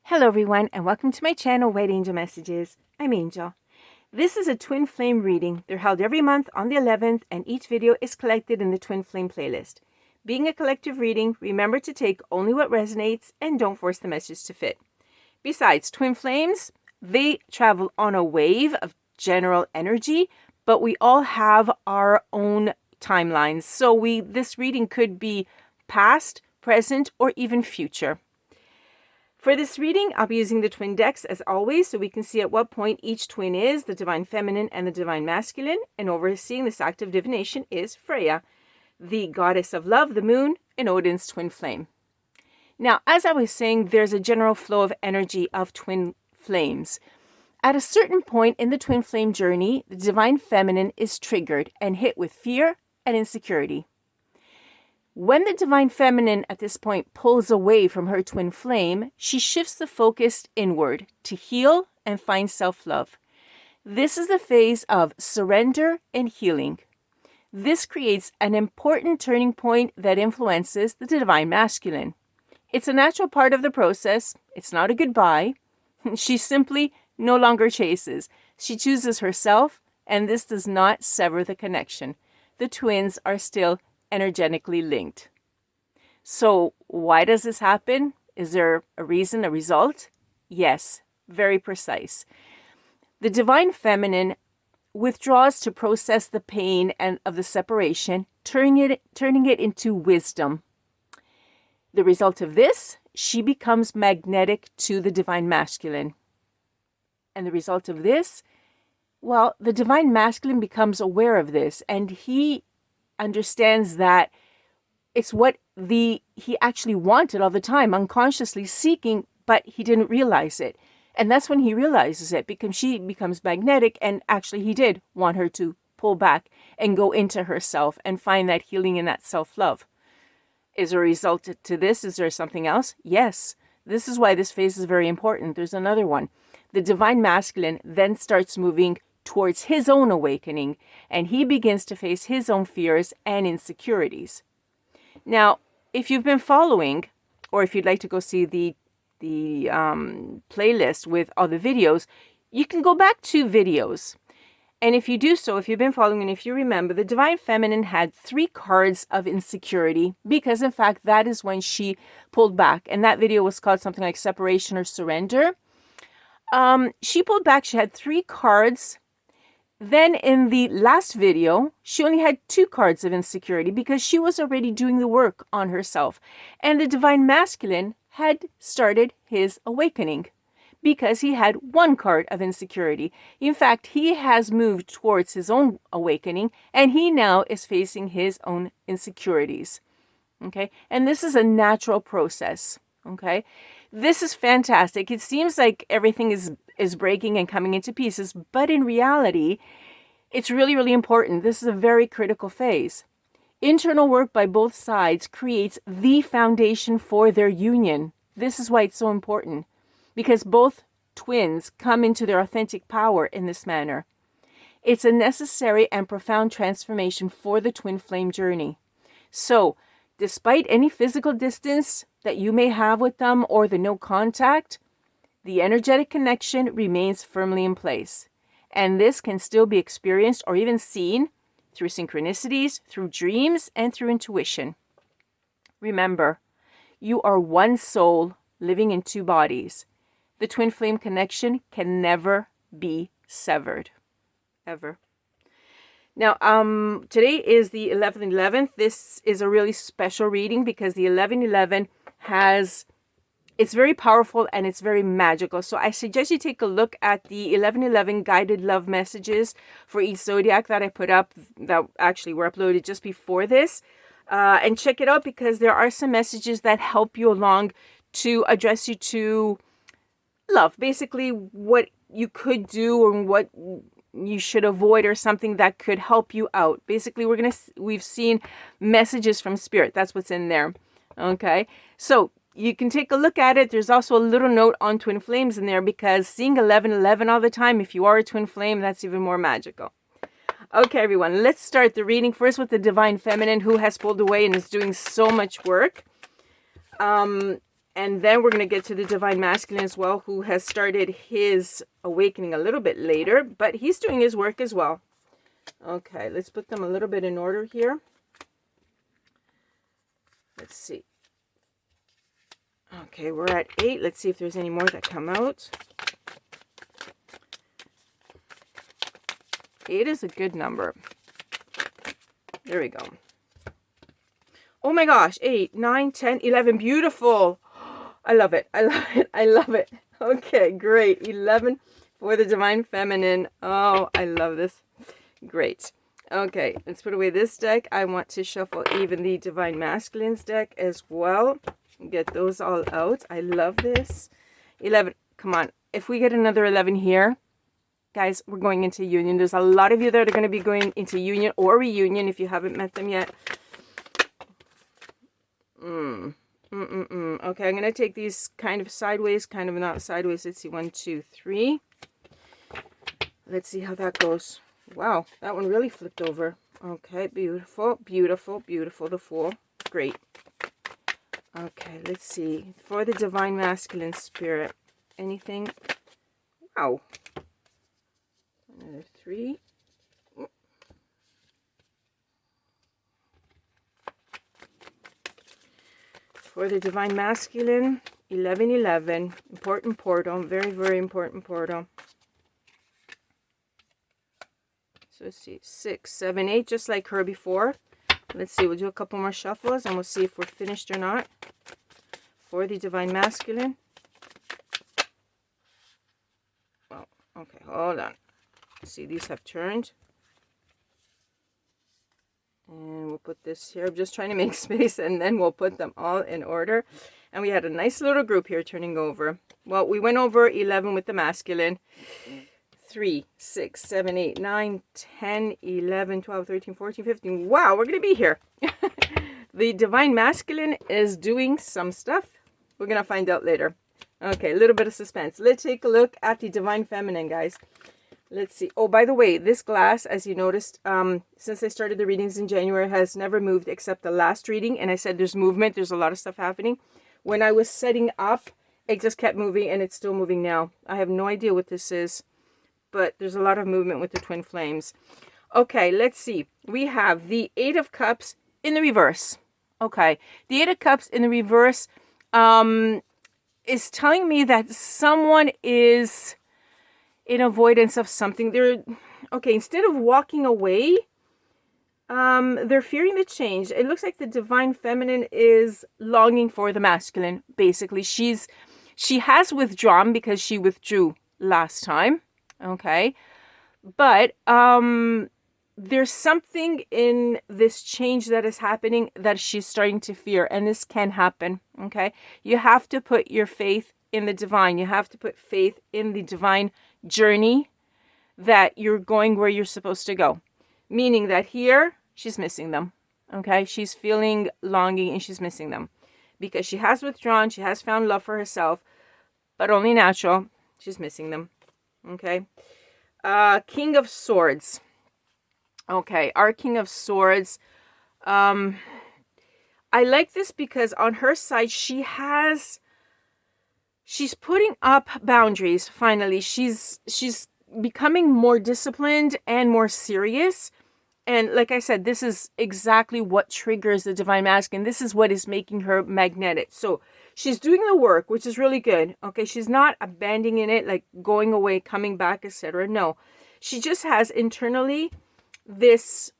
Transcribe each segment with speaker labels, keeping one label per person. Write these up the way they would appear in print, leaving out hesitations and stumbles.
Speaker 1: Hello everyone and welcome to my channel, White Angel Messages. I'm Angel. This is a twin flame reading. They're held every month on the 11th and each video is collected in the Twin Flame playlist. Being a collective reading, remember to take only what resonates and don't force the message to fit. Besides, twin flames, they travel on a wave of general energy, but we all have our own timelines. So this reading could be past, present, or even future. For this reading, I'll be using the twin decks as always, so we can see at what point each twin is, the Divine Feminine and the Divine Masculine, and overseeing this act of divination is Freya, the goddess of love, the moon, and Odin's twin flame. Now, as I was saying, there's a general flow of energy of twin flames. At a certain point in the twin flame journey, the Divine Feminine is triggered and hit with fear and insecurity. When the Divine Feminine at this point pulls away from her twin flame, she shifts the focus inward to heal and find self-love. This is the phase of surrender and healing. This creates an important turning point that influences the Divine Masculine. It's a natural part of the process. It's not a goodbye. She simply no longer chases. She chooses herself, and this does not sever the connection. The twins are still energetically linked. So why does this happen? Is there a reason, a result? Yes, very precise. The Divine Feminine withdraws to process the pain of the separation, turning it into wisdom. The result of this, she becomes magnetic to the Divine Masculine. And the result of this, well, the Divine Masculine becomes aware of this, and he understands that it's what he actually wanted all the time, unconsciously seeking, but he didn't realize it. And that's when he realizes it, because she becomes magnetic, and actually he did want her to pull back and go into herself and find that healing and that self-love. Is there a result to this? Is there something else? Yes. This is why this phase is very important. There's another one. The Divine Masculine then starts moving towards his own awakening, and he begins to face his own fears and insecurities. Now, if you've been following, or if you'd like to go see the playlist with all the videos, you can go back 2 videos. And if you do so, if you've been following and if you remember, the Divine Feminine had 3 cards of insecurity, because in fact, that is when she pulled back. And that video was called something like Separation or Surrender. She pulled back. She had 3 cards. Then in the last video, she only had 2 cards of insecurity because she was already doing the work on herself. And the Divine Masculine had started his awakening because he had 1 card of insecurity. In fact, he has moved towards his own awakening, and he now is facing his own insecurities. Okay? And this is a natural process. Okay? This is fantastic. It seems like everything is breaking and coming into pieces, but in reality, it's really, really important. This is a very critical phase. Internal work by both sides creates the foundation for their union. This is why it's so important, because both twins come into their authentic power in this manner. It's a necessary and profound transformation for the twin flame journey. So, despite any physical distance that you may have with them or the no contact, the energetic connection remains firmly in place. And this can still be experienced or even seen through synchronicities, through dreams, and through intuition. Remember, you are one soul living in 2 bodies. The twin flame connection can never be severed. Ever. Now, today is the 11/11. This is a really special reading because the 11/11 it's very powerful and it's very magical. So I suggest you take a look at the 11/11 guided love messages for each zodiac that I put up, that actually were uploaded just before this, and check it out, because there are some messages that help you along to address you to love. Basically, what you could do or what you should avoid, or something that could help you out. Basically, we've seen messages from Spirit. That's what's in there. Okay, so you can take a look at it. There's also a little note on twin flames in there, because seeing 11/11 all the time, if you are a twin flame, that's even more magical. Okay, everyone, let's start the reading first with the Divine Feminine, who has pulled away and is doing so much work. And then we're going to get to the Divine Masculine as well, who has started his awakening a little bit later, but he's doing his work as well. Okay, let's put them a little bit in order here. Let's see. Okay, we're at 8. Let's see if there's any more that come out. 8 is a good number. There we go. Oh my gosh, 8, 9, 10, 11. Beautiful. I love it. I love it. I love it. Okay, great. 11 for the Divine Feminine. Oh, I love this. Great. Okay, let's put away this deck. I want to shuffle even the Divine Masculine's deck as well. Get those all out. I love this. 11. Come on. If we get another 11 here, guys, we're going into union. There's a lot of you that are going to be going into union or reunion if you haven't met them yet. Okay, I'm going to take these kind of sideways, kind of not sideways. Let's see, 1, 2, 3. Let's see how that goes. Wow, that one really flipped over. Okay, beautiful, beautiful, beautiful. The Fool. Great. Okay, let's see. For the Divine Masculine Spirit, anything? Wow. Another 3. For the Divine Masculine, 11, 11. Important portal. Very, very important portal. So let's see. 6, 7, 8, just like her before. Let's see. We'll do a couple more shuffles and we'll see if we're finished or not. For the Divine Masculine. Oh, okay. Hold on. See, these have turned. And we'll put this here. I'm just trying to make space, and then we'll put them all in order. And we had a nice little group here turning over. Well, we went over 11 with the masculine. 3, 6, 7, 8, 9, 10, 11, 12, 13, 14, 15. Wow, we're going to be here. The Divine Masculine is doing some stuff. We're going to find out later. Okay, a little bit of suspense. Let's take a look at the Divine Feminine, guys. Let's see. Oh, by the way, this glass, as you noticed, since I started the readings in January, has never moved except the last reading. And I said there's movement. There's a lot of stuff happening. When I was setting up, it just kept moving, and it's still moving now. I have no idea what this is, but there's a lot of movement with the twin flames. Okay, let's see. We have the 8 of Cups in the reverse. Okay, the 8 of Cups in the reverse is telling me that someone is in avoidance of something. They're okay, instead of walking away, they're fearing the change. It looks like the Divine Feminine is longing for the masculine. Basically, she has withdrawn because she withdrew last time. Okay, but there's something in this change that is happening that she's starting to fear, and this can happen. Okay, you have to put your faith in the divine. You have to put faith in the divine journey that you're going where you're supposed to go. Meaning that here, she's missing them. Okay, she's feeling longing and she's missing them because she has withdrawn. She has found love for herself, but only natural. She's missing them. Okay, King of Swords. Okay, our King of Swords. I like this because on her side, she's putting up boundaries. Finally, she's becoming more disciplined and more serious. And like I said, this is exactly what triggers the Divine Masculine. This is what is making her magnetic. So she's doing the work, which is really good. Okay, she's not abandoning it, like going away, coming back, etc. No, she just has internally this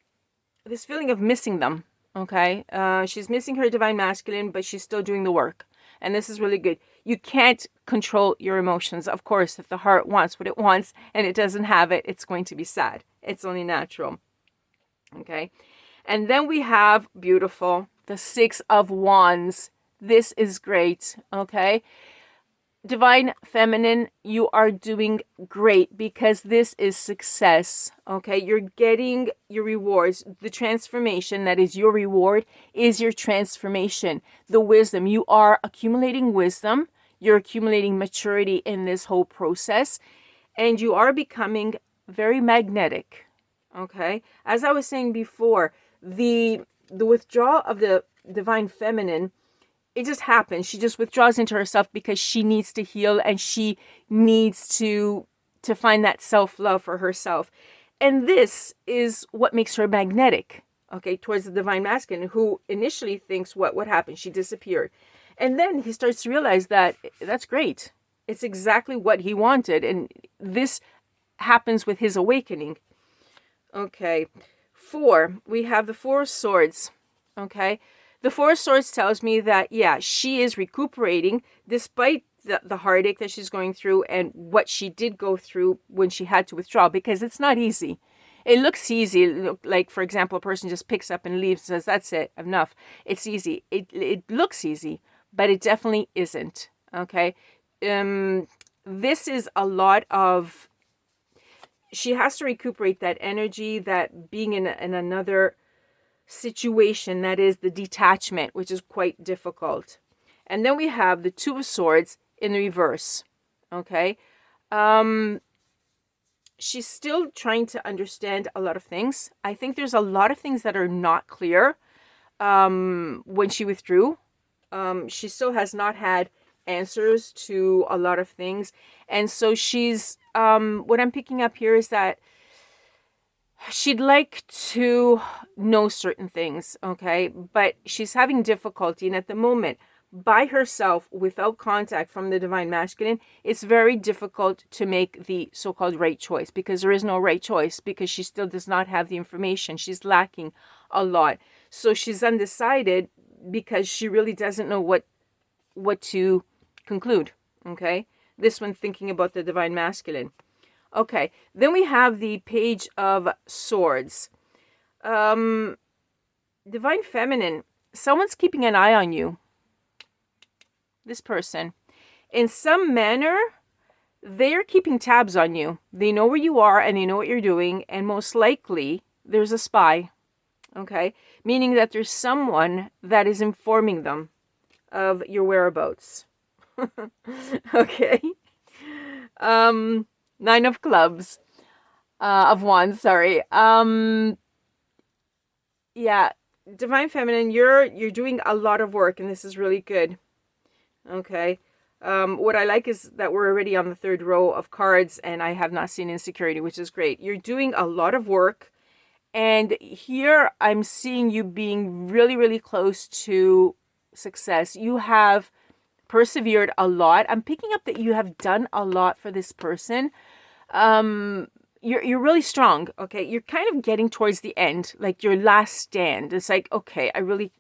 Speaker 1: feeling of missing them. Okay, she's missing her Divine Masculine, but she's still doing the work. And this is really good. You can't control your emotions. Of course, if the heart wants what it wants and it doesn't have it, it's going to be sad. It's only natural. Okay. And then we have, beautiful, the 6 of Wands. This is great. Okay. Divine Feminine, you are doing great because this is success. Okay. You're getting your rewards. The transformation that is your reward is your transformation. The wisdom. You are accumulating wisdom. You're accumulating maturity in this whole process. And you are becoming very magnetic. Okay. As I was saying before, the withdrawal of the Divine Feminine it just happens. She just withdraws into herself because she needs to heal, and she needs to find that self-love for herself. And this is what makes her magnetic, okay, towards the divine masculine, who initially thinks, what happened? She disappeared. And then he starts to realize that that's great. It's exactly what he wanted. And this happens with his awakening. Okay. 4, we have the 4 of Swords. Okay. The 4 of Swords tells me that, yeah, she is recuperating despite the heartache that she's going through and what she did go through when she had to withdraw, because it's not easy. It looks easy. Like, for example, a person just picks up and leaves and says, that's it, enough. It's easy. It looks easy, but it definitely isn't. Okay. This is a lot of, she has to recuperate that energy, that being in another situation, that is the detachment, which is quite difficult. And then we have the 2 of Swords in the reverse. Okay. She's still trying to understand a lot of things. I think there's a lot of things that are not clear when she withdrew. She still has not had answers to a lot of things. And so she's, what I'm picking up here is that she'd like to know certain things, okay? But she's having difficulty. And at the moment, by herself, without contact from the divine masculine, it's very difficult to make the so-called right choice, because there is no right choice, because she still does not have the information. She's lacking a lot. So she's undecided because she really doesn't know what to conclude, okay? This one thinking about the divine masculine. Okay, then we have the Page of Swords. Divine feminine, someone's keeping an eye on you. This person, in some manner, they're keeping tabs on you. They know where you are and they know what you're doing, and most likely there's a spy. Okay, meaning that there's someone that is informing them of your whereabouts. Okay. 9 of Clubs, of Wands. Sorry. Yeah, divine feminine, you're doing a lot of work, and this is really good. Okay. What I like is that we're already on the 3rd row of cards, and I have not seen insecurity, which is great. You're doing a lot of work, and here I'm seeing you being really, really close to success. You have persevered a lot. I'm picking up that you have done a lot for this person. You're really strong. Okay. You're kind of getting towards the end, like your last stand. It's like, okay, I really,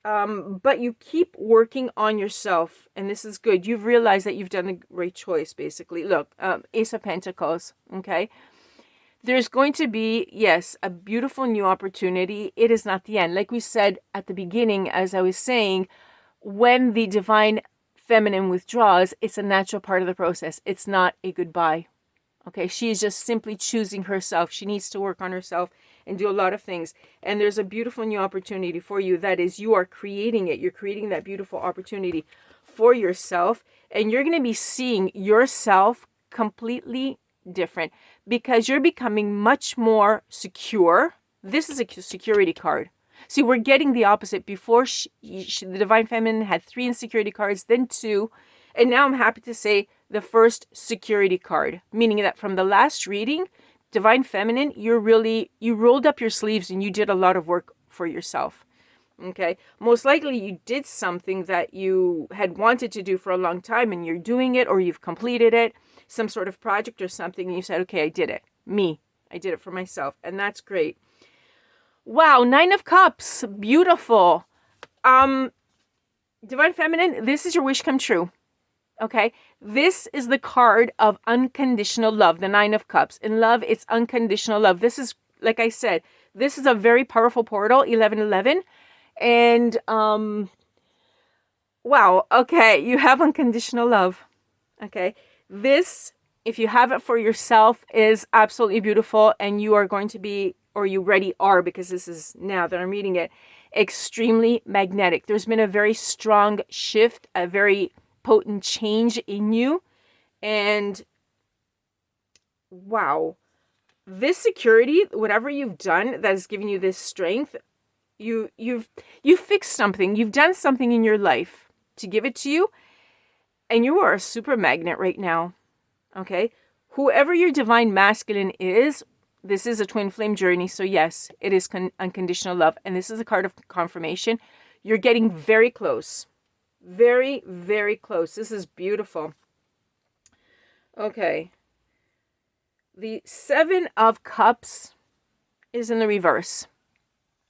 Speaker 1: but you keep working on yourself, and this is good. You've realized that you've done a great choice, basically. Look, Ace of Pentacles, okay? There's going to be, yes, a beautiful new opportunity. It is not the end. Like we said at the beginning, as I was saying, when the divine feminine withdraws, it's a natural part of the process. It's not a goodbye, okay? She is just simply choosing herself. She needs to work on herself and do a lot of things. And there's a beautiful new opportunity for you. That is, you are creating it. You're creating that beautiful opportunity for yourself. And you're going to be seeing yourself completely different, because you're becoming much more secure. This is a security card. See, we're getting the opposite. Before, the divine feminine had 3 insecurity cards, then 2. And now I'm happy to say the first security card, meaning that from the last reading, divine feminine, you rolled up your sleeves and you did a lot of work for yourself. Okay. Most likely you did something that you had wanted to do for a long time, and you're doing it, or you've completed it, some sort of project or something, and you said, okay, I did it. I did it for myself. And that's great. Wow. 9 of Cups. Beautiful. Divine feminine, this is your wish come true. Okay, this is the card of unconditional love, the 9 of Cups. In love, it's unconditional love. This is, like I said, this is a very powerful portal, 1111. And, wow, okay, you have unconditional love. Okay, this, if you have it for yourself, is absolutely beautiful. And you are going to be, or you already are, because this is now that I'm reading it, extremely magnetic. There's been a very strong shift, a very potent change in you. And wow, this security, whatever you've done that is giving you this strength, You've fixed something. You've done something in your life to give it to you, and you are a super magnet right now. Okay? Whoever your divine masculine is, this is a twin flame journey. So yes, it is unconditional love, and this is a card of confirmation. You're getting very close. Very, very close. This is beautiful. Okay. The Seven of Cups is in the reverse.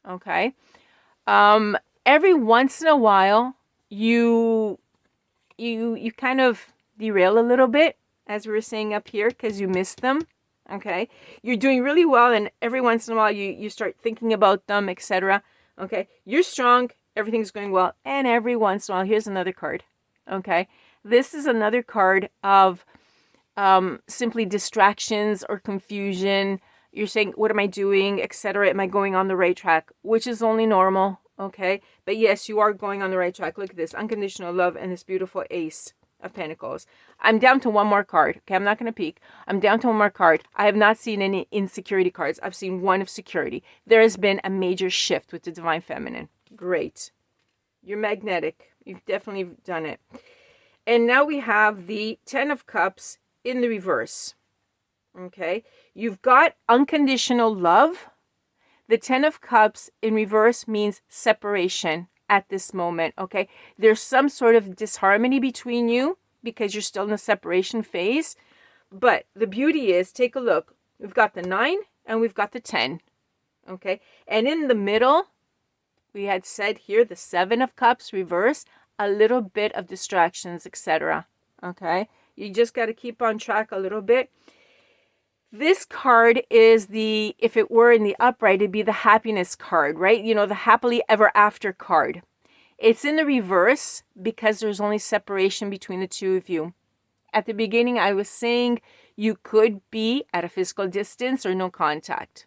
Speaker 1: Okay. Every once in a while, you kind of derail a little bit, as we were saying up here, because you miss them. Okay. You're doing really well, and every once in a while, you start thinking about them, etc. Okay. You're strong. Everything's going well. And every once in a while, here's another card. Okay. This is another card of simply distractions or confusion. You're saying, what am I doing, etc.? Am I going on the right track? Which is only normal, okay? But yes, you are going on the right track. Look at this, unconditional love and this beautiful Ace of Pentacles. I'm down to one more card, okay? I'm not going to peek. I'm down to one more card. I have not seen any insecurity cards. I've seen one of security. There has been a major shift with the Divine Feminine. Great. You're magnetic. You've definitely done it. And now we have the Ten of Cups in the reverse. Okay, you've got unconditional love. The Ten of Cups in reverse means separation at this moment. Okay, there's some sort of disharmony between you because you're still in the separation phase. But the beauty is, take a look. We've got the 9 and we've got the 10. Okay, and in the middle, we had said here the 7 of Cups reverse, a little bit of distractions, etc. Okay, you just got to keep on track a little bit. This card is the, if it were in the upright, it'd be the happiness card, right? You know, the happily ever after card. It's in the reverse because there's only separation between the two of you. At the beginning, I was saying you could be at a physical distance or no contact.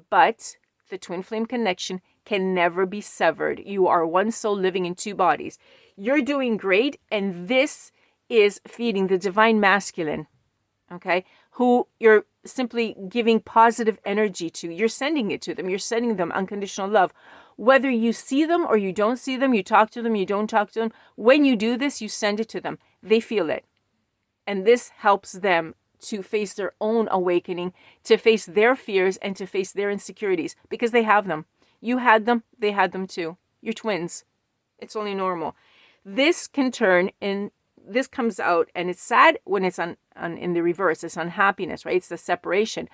Speaker 1: But the twin flame connection can never be severed. You are one soul living in two bodies. You're doing great, and this is feeding the divine masculine. Okay, who you're simply giving positive energy to. You're sending it to them. You're sending them unconditional love. Whether you see them or you don't see them, you talk to them, you don't talk to them. When you do this, you send it to them. They feel it. And this helps them to face their own awakening, to face their fears and to face their insecurities because they have them. You had them, they had them too. You're twins. It's only normal. This can turn in. This comes out, and it's sad when it's in the reverse. It's unhappiness, right? It's the separation.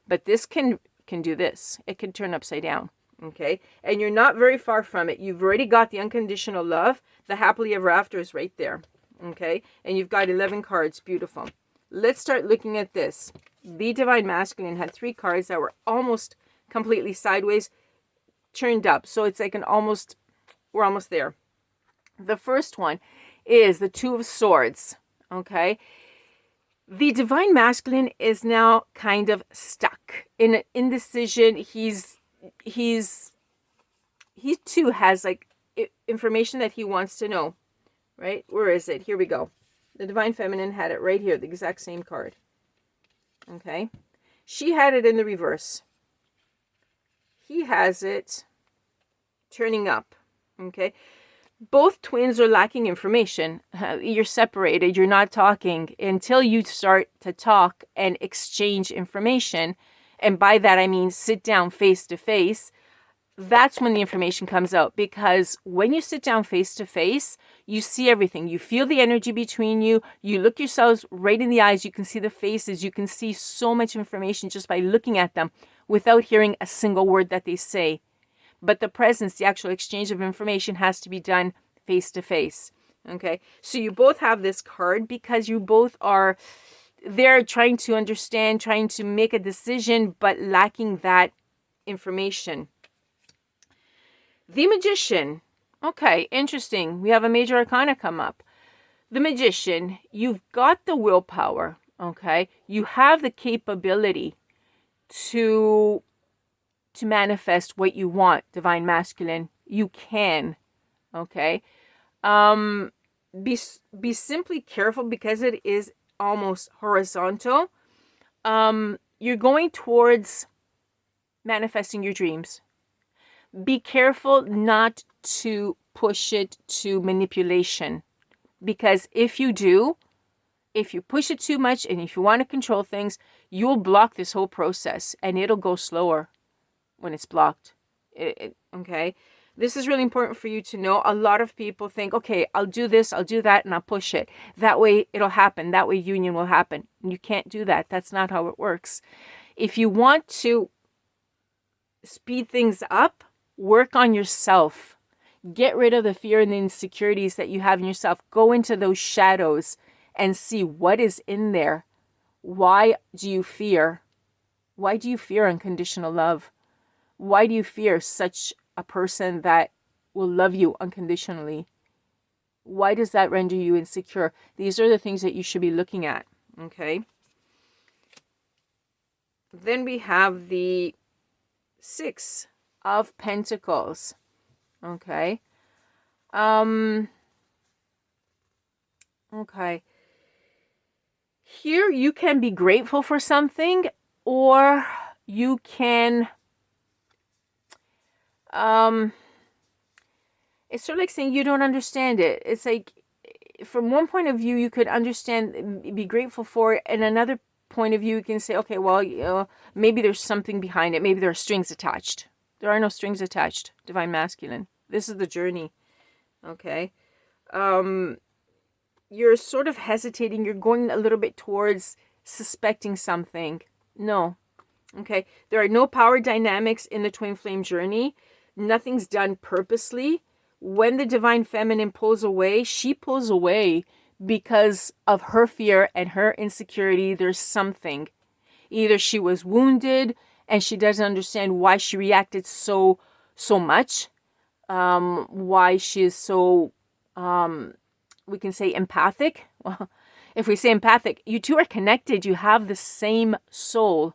Speaker 1: But this can do this. It can turn upside down, okay? And you're not very far from it. You've already got the unconditional love. The happily ever after is right there, okay? And you've got 11 cards. Beautiful. Let's start looking at this. The Divine Masculine had 3 cards that were almost completely sideways, turned up. So it's like we're almost there. The first one is the Two of Swords, okay? The Divine Masculine is now kind of stuck in an indecision. He too has like information that he wants to know, right? Where is it? Here we go. The Divine Feminine had it right here, the exact same card, okay? She had it in the reverse. He has it turning up, okay? Both twins are lacking information. You're separated. You're not talking until you start to talk and exchange information. And by that, I mean sit down face to face. That's when the information comes out. Because when you sit down face to face, you see everything. You feel the energy between you. You look yourselves right in the eyes. You can see the faces. You can see so much information just by looking at them without hearing a single word that they say. But the presence, the actual exchange of information has to be done face to face. Okay. So you both have this card because you both are there trying to understand, trying to make a decision, but lacking that information. The Magician. Okay. Interesting. We have a major arcana come up. The Magician, you've got the willpower. Okay. You have the capability to manifest what you want, Divine Masculine. You can, okay? Be simply careful because it is almost horizontal. You're going towards manifesting your dreams. Be careful not to push it to manipulation, because if you do, if you push it too much and if you want to control things, you'll block this whole process and it'll go slower when it's blocked. Okay? This is really important for you to know. A lot of people think, okay, I'll do this, I'll do that, and I'll push it. That way it'll happen. That way union will happen. You can't do that. That's not how it works. If you want to speed things up, work on yourself. Get rid of the fear and the insecurities that you have in yourself. Go into those shadows and see what is in there. Why do you fear? Why do you fear unconditional love? Why do you fear such a person that will love you unconditionally? Why does that render you insecure? These are the things that you should be looking at, okay? Then we have the Six of Pentacles, okay? Okay. Here you can be grateful for something, or you can, it's sort of like saying you don't understand it. It's like, from one point of view, you could understand, be grateful for it, and another point of view, you can say, okay, well, you know, maybe there's something behind it. Maybe there are strings attached. There are no strings attached, Divine Masculine. This is the journey, okay? You're sort of hesitating. You're going a little bit towards suspecting something. No. Okay. There are no power dynamics in the twin flame journey. Nothing's done purposely. When the divine feminine pulls away, she pulls away because of her fear and her insecurity. There's something. Either she was wounded and she doesn't understand why she reacted so much. Why she is so, we can say empathic. Well, if we say empathic, you two are connected. You have the same soul.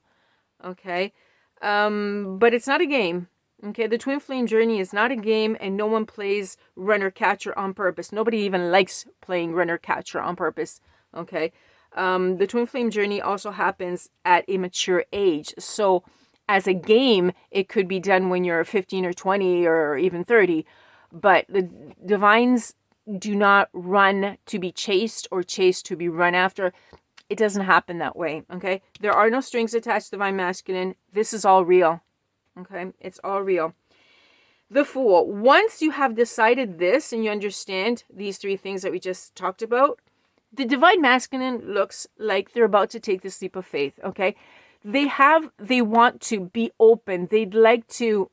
Speaker 1: Okay. But it's not a game. Okay. The twin flame journey is not a game, and no one plays runner catcher on purpose. Nobody even likes playing runner catcher on purpose. Okay. The twin flame journey also happens at a mature age. So as a game, it could be done when you're 15 or 20 or even 30. But the divines do not run to be chased or chased to be run after. It doesn't happen that way, okay? There are no strings attached, Divine Masculine. This is all real, okay? It's all real. The Fool. Once you have decided this and you understand these three things that we just talked about, the Divine Masculine looks like they're about to take this leap of faith, okay? They want to be open. They'd like to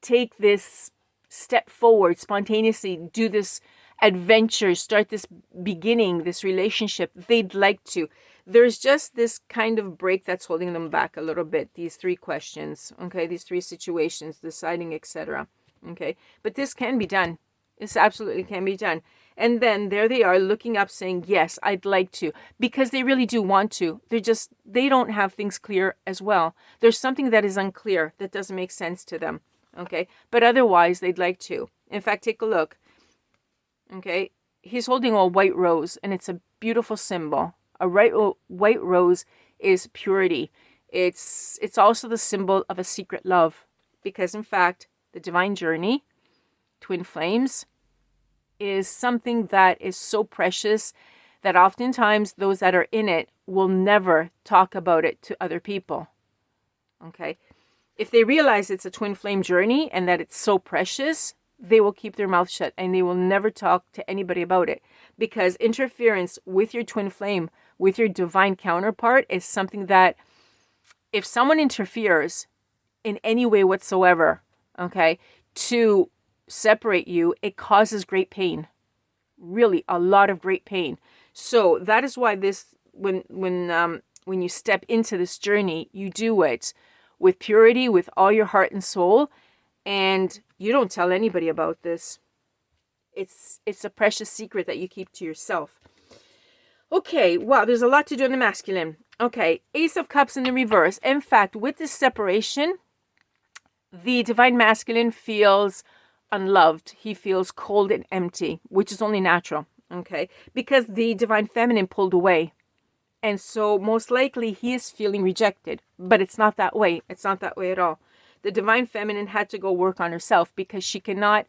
Speaker 1: take this step forward spontaneously, do this adventure, start this beginning, this relationship. They'd like to. There's just this kind of break that's holding them back a little bit. These three questions, okay? These three situations, deciding, etc. Okay? But this can be done. This absolutely can be done. And then there they are looking up saying, yes, I'd like to, because they really do want to. They don't have things clear as well. There's something that is unclear that doesn't make sense to them. Okay? But otherwise, they'd like to. In fact, take a look. Okay? He's holding a white rose, and it's a beautiful symbol. A white rose is purity. It's also the symbol of a secret love, because in fact, the divine journey, twin flames, is something that is so precious that oftentimes those that are in it will never talk about it to other people. Okay? If they realize it's a twin flame journey and that it's so precious, they will keep their mouth shut and they will never talk to anybody about it, because interference with your twin flame, with your divine counterpart, is something that if someone interferes in any way whatsoever, okay, to separate you, it causes great pain. Really, a lot of great pain. So that is why this, when you step into this journey, you do it with purity, with all your heart and soul, and you don't tell anybody about this. It's a precious secret that you keep to yourself. Okay, wow, there's a lot to do in the masculine. Okay, Ace of Cups in the reverse. In fact, with this separation, the divine masculine feels unloved. He feels cold and empty, which is only natural, okay? Because the divine feminine pulled away. And so most likely he is feeling rejected, but it's not that way. It's not that way at all. the Divine Feminine had to go work on herself, because she cannot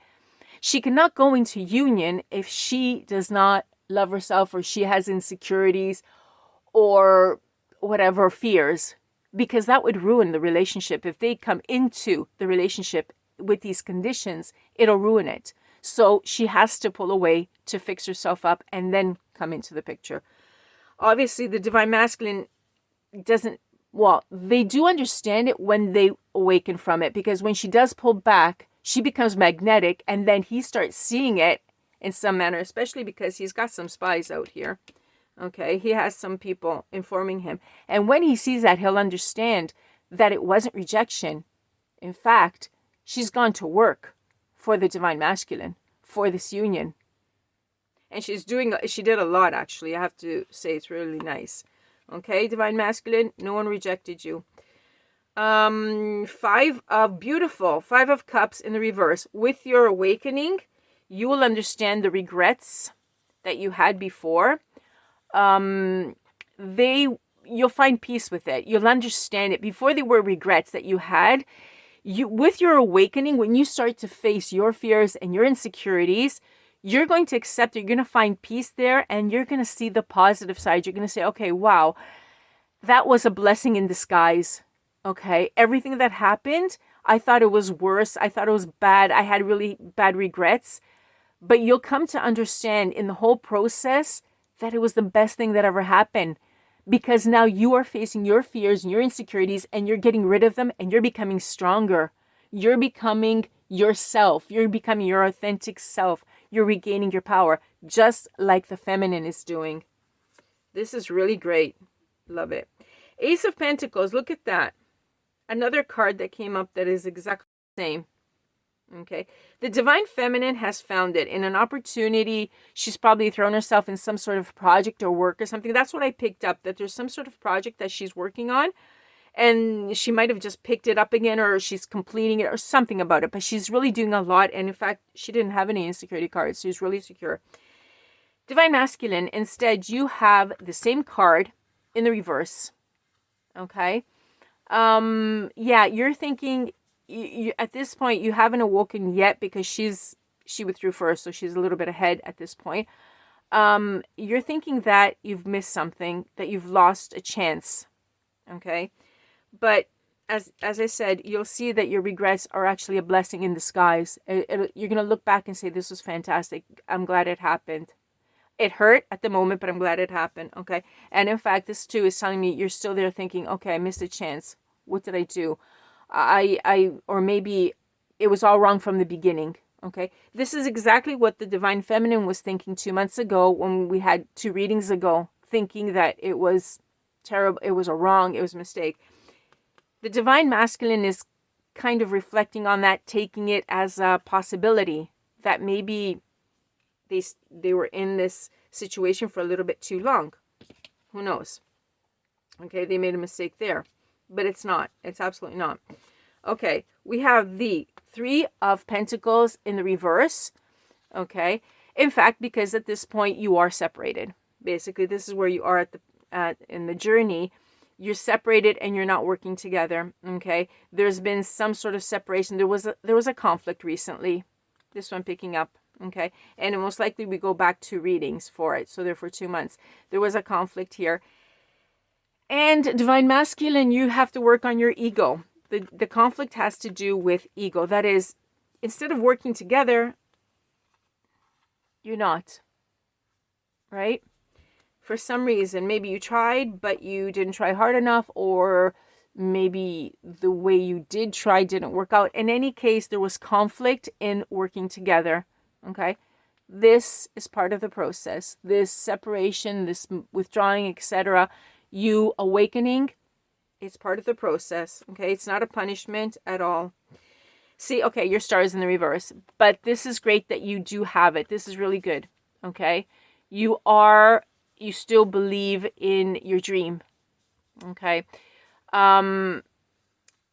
Speaker 1: go into union if she does not love herself, or she has insecurities or whatever fears, because that would ruin the relationship. If they come into the relationship with these conditions, it'll ruin it. So she has to pull away to fix herself up and then come into the picture. Obviously, the Divine Masculine doesn't, well, they do understand it when they awaken from it, because when she does pull back, she becomes magnetic, and then he starts seeing it in some manner, especially because he's got some spies out here. Okay, he has some people informing him. And when he sees that, he'll understand that it wasn't rejection. In fact, she's gone to work for the Divine Masculine, for this union. And she did a lot, actually. I have to say, it's really nice. Okay, Divine Masculine, no one rejected you. Five of Cups in the reverse. With your awakening, you will understand the regrets that you had before. You'll find peace with it. You'll understand it. Before, they were regrets that you had. With your awakening, when you start to face your fears and your insecurities, you're going to accept it. You're going to find peace there, and you're going to see the positive side. You're going to say, okay, wow, that was a blessing in disguise. Okay, everything that happened, I thought it was worse. I thought it was bad. I had really bad regrets. But you'll come to understand in the whole process that it was the best thing that ever happened, because now you are facing your fears and your insecurities, and you're getting rid of them, and you're becoming stronger. You're becoming yourself. You're becoming your authentic self. You're regaining your power, just like the feminine is doing. This is really great. Love it. Ace of Pentacles. Look at that. Another card that came up that is exactly the same. Okay. The Divine Feminine has found it in an opportunity. She's probably thrown herself in some sort of project or work or something. That's what I picked up, that there's some sort of project that she's working on, and she might have just picked it up again, or she's completing it or something about it. But she's really doing a lot. And in fact, she didn't have any insecurity cards. She was really secure. Divine Masculine, instead, you have the same card in the reverse. Okay. Yeah, you're thinking, you, at this point, you haven't awoken yet, because she withdrew first, so she's a little bit ahead at this point. You're thinking that you've missed something, that you've lost a chance. Okay. But as I said, you'll see that your regrets are actually a blessing in disguise. You're going to look back and say, this was fantastic. I'm glad it happened. It hurt at the moment, but I'm glad it happened. Okay. And in fact, this too is telling me you're still there thinking, okay, I missed a chance. What did I do? Or maybe it was all wrong from the beginning. Okay. This is exactly what the Divine Feminine was thinking 2 months ago, when we had 2 readings ago, thinking that it was terrible. It was a mistake. The Divine Masculine is kind of reflecting on that, taking it as a possibility that maybe they were in this situation for a little bit too long. Who knows? Okay, they made a mistake there. But it's not. It's absolutely not. Okay, we have the 3 of Pentacles in the reverse. Okay, in fact, because at this point you are separated. Basically, this is where you are in the journey. You're separated and you're not working together. Okay, there's been some sort of separation. There was a conflict recently. This one picking up. Okay, and most likely we go back to readings for it. So there for 2 months, there was a conflict here. And Divine Masculine, you have to work on your ego. The conflict has to do with ego. That is, instead of working together, you're not. Right? For some reason, maybe you tried, but you didn't try hard enough, or maybe the way you did try didn't work out. In any case, there was conflict in working together. Okay? This is part of the process. This separation, this withdrawing, etc., you awakening, it's part of the process. Okay, it's not a punishment at all. See, okay, your star is in the reverse, but this is great that you do have it. This is really good. Okay, you still believe in your dream. Okay,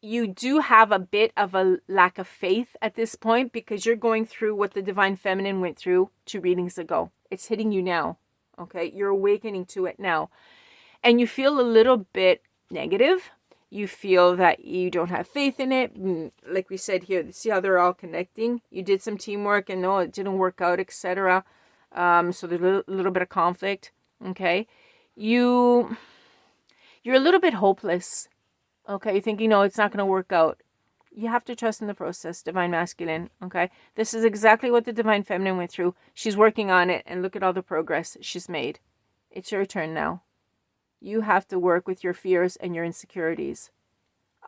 Speaker 1: you do have a bit of a lack of faith at this point, because you're going through what the Divine Feminine went through 2 readings ago. It's hitting you now. Okay, you're awakening to it now. And you feel a little bit negative. You feel that you don't have faith in it. Like we said here, see how they're all connecting? You did some teamwork and no, it didn't work out, etc. So there's a little bit of conflict. Okay. You're a little bit hopeless. Okay. You're thinking, no, it's not going to work out. You have to trust in the process, Divine Masculine. Okay. This is exactly what the Divine Feminine went through. She's working on it, and look at all the progress she's made. It's your turn now. You have to work with your fears and your insecurities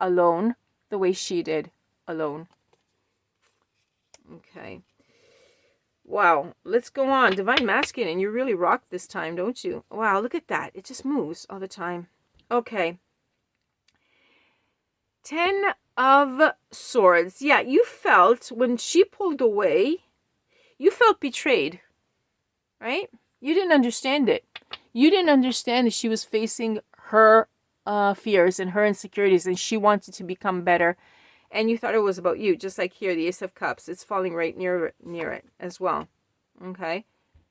Speaker 1: alone, the way she did, alone. Okay. Wow. Let's go on. Divine Masculine, you really rock this time, don't you? Wow, look at that. It just moves all the time. Okay. 10 of Swords. Yeah, you felt when she pulled away, you felt betrayed, right? You didn't understand it. You didn't understand that she was facing her fears and her insecurities, and she wanted to become better. And you thought it was about you, just like here, the Ace of Cups. It's falling right near it as well. Okay?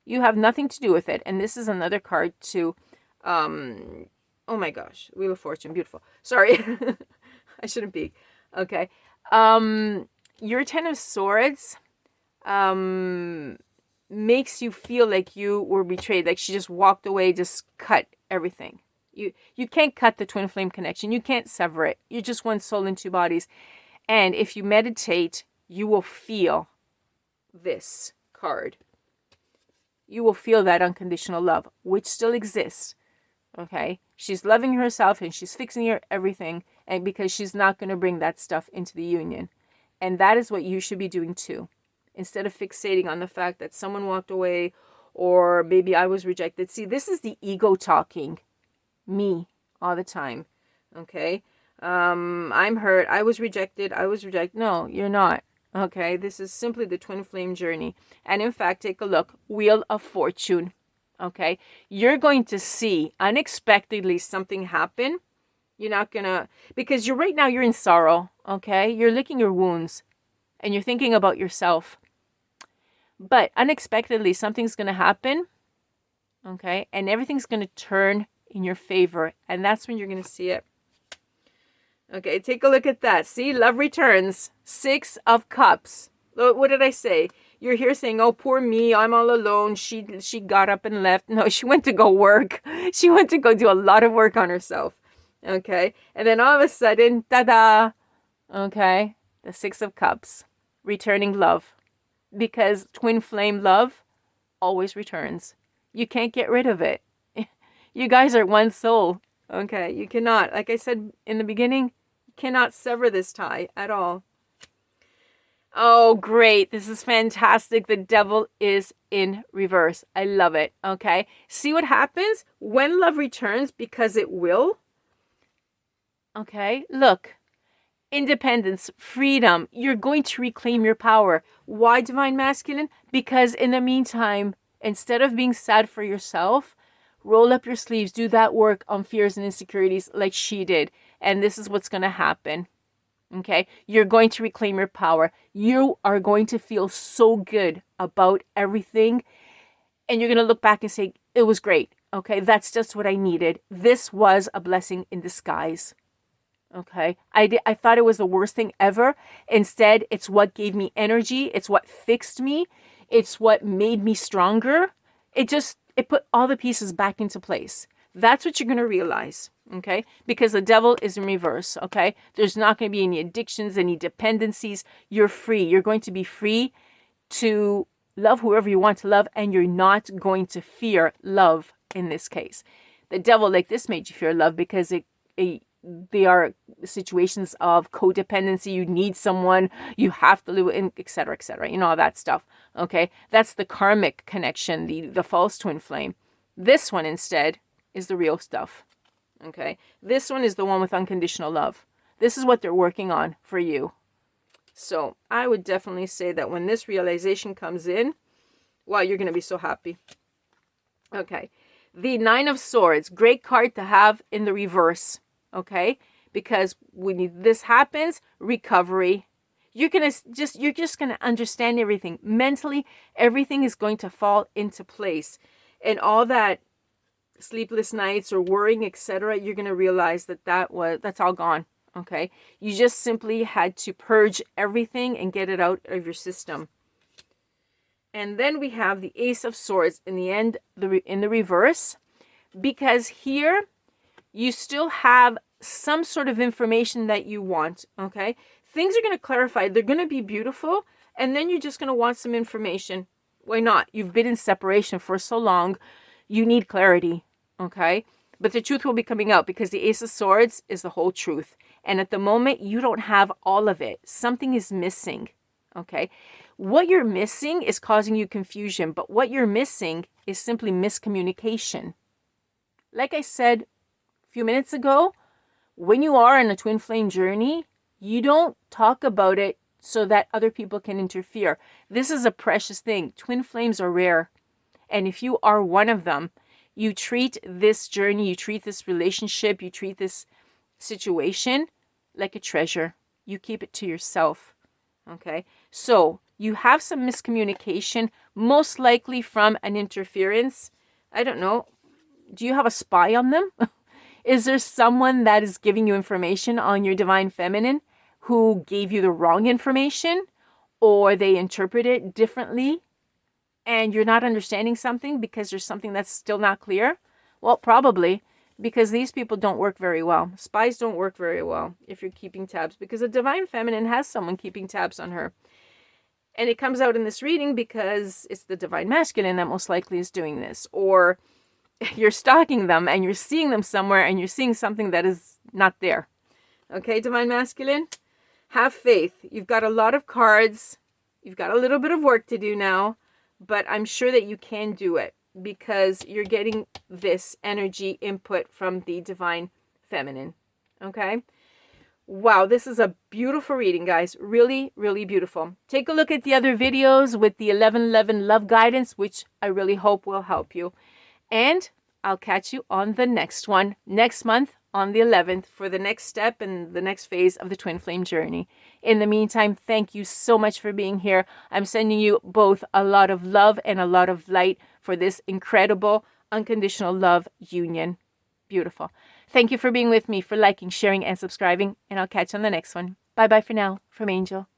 Speaker 1: You have nothing to do with it. And this is another card to, oh my gosh, Wheel of Fortune, beautiful. Sorry, I shouldn't be. Okay. Your 10 of Swords, makes you feel like you were betrayed, like she just walked away, just cut everything. You can't cut the twin flame connection. You can't sever it. You're just one soul in two bodies. And if you meditate, you will feel this card. You will feel that unconditional love, which still exists. Okay? She's loving herself and she's fixing her everything, and because she's not going to bring that stuff into the union. And that is what you should be doing too. Instead of fixating on the fact that someone walked away or maybe I was rejected. See, this is the ego talking. Me all the time. Okay? I'm hurt. I was rejected. No, you're not. Okay? This is simply the twin flame journey. And in fact, take a look. Wheel of Fortune. Okay? You're going to see unexpectedly something happen. You're not going to, because right now you're in sorrow. Okay? You're licking your wounds and you're thinking about yourself. But unexpectedly, something's going to happen, okay? And everything's going to turn in your favor. And that's when you're going to see it. Okay, take a look at that. See, love returns. 6 of Cups. What did I say? You're here saying, oh, poor me, I'm all alone. She got up and left. No, she went to go work. She went to go do a lot of work on herself. Okay? And then all of a sudden, ta-da! Okay? The 6 of Cups. Returning love. Because twin flame love always returns. You can't get rid of it. You guys are one soul. Okay, you cannot. Like I said in the beginning, you cannot sever this tie at all. Oh, great. This is fantastic. The Devil is in reverse. I love it. Okay, see what happens when love returns, because it will. Okay, look. Independence, freedom. You're going to reclaim your power. Why, Divine Masculine? Because in the meantime, instead of being sad for yourself, roll up your sleeves, do that work on fears and insecurities like she did. And this is what's going to happen. Okay? You're going to reclaim your power. You are going to feel so good about everything. And you're going to look back and say, it was great. Okay? That's just what I needed. This was a blessing in disguise. Okay, I thought it was the worst thing ever. Instead, it's what gave me energy. It's what fixed me. It's what made me stronger. It put all the pieces back into place. That's what you're going to realize. Okay, because the Devil is in reverse. Okay, there's not going to be any addictions, any dependencies. You're free. You're going to be free to love whoever you want to love, and you're not going to fear love in this case. The Devil, like this, made you fear love because they are situations of codependency. You need someone, you have to live in, etc., etc. You know, all that stuff. Okay, that's the karmic connection, the false twin flame. This one instead is the real stuff. Okay, this one is the one with unconditional love. This is what they're working on for you. So I would definitely say that when this realization comes in, wow, you're going to be so happy. Okay, the 9 of Swords, great card to have in the reverse. Okay, because when this happens, recovery, you're just gonna understand everything mentally. Everything is going to fall into place, and all that sleepless nights or worrying, etc., you're going to realize that that's all gone. Okay, you just simply had to purge everything and get it out of your system. And then we have the Ace of Swords in the end, in the reverse, because here you still have some sort of information that you want. Okay, things are going to clarify. They're going to be beautiful, and then you're just going to want some information. Why not? You've been in separation for so long. You need clarity. Okay, but the truth will be coming out because the Ace of Swords is the whole truth. And at the moment, you don't have all of it. Something is missing. Okay, what you're missing is causing you confusion, but what you're missing is simply miscommunication. Like I said a few minutes ago, when you are in a twin flame journey, you don't talk about it so that other people can interfere. This is a precious thing. Twin flames are rare. And if you are one of them, you treat this journey, you treat this relationship, you treat this situation like a treasure. You keep it to yourself. Okay? So you have some miscommunication, most likely from an interference. I don't know. Do you have a spy on them? Is there someone that is giving you information on your divine feminine who gave you the wrong information, or they interpret it differently and you're not understanding something because there's something that's still not clear? Well, probably, because these people don't work very well. Spies don't work very well if you're keeping tabs, because a divine feminine has someone keeping tabs on her. And it comes out in this reading because it's the divine masculine that most likely is doing this. Or you're stalking them and you're seeing them somewhere and you're seeing something that is not there. Okay, divine masculine? Have faith. You've got a lot of cards. You've got a little bit of work to do now, but I'm sure that you can do it because you're getting this energy input from the divine feminine. Okay? Wow, this is a beautiful reading, guys. Really, really beautiful. Take a look at the other videos with the 1111 love guidance, which I really hope will help you. And I'll catch you on the next one next month on the 11th for the next step and the next phase of the twin flame journey. In the meantime, thank you so much for being here. I'm sending you both a lot of love and a lot of light for this incredible unconditional love union. Beautiful. Thank you for being with me, for liking, sharing, and subscribing, and I'll catch you on the next one. Bye-bye for now from Angel.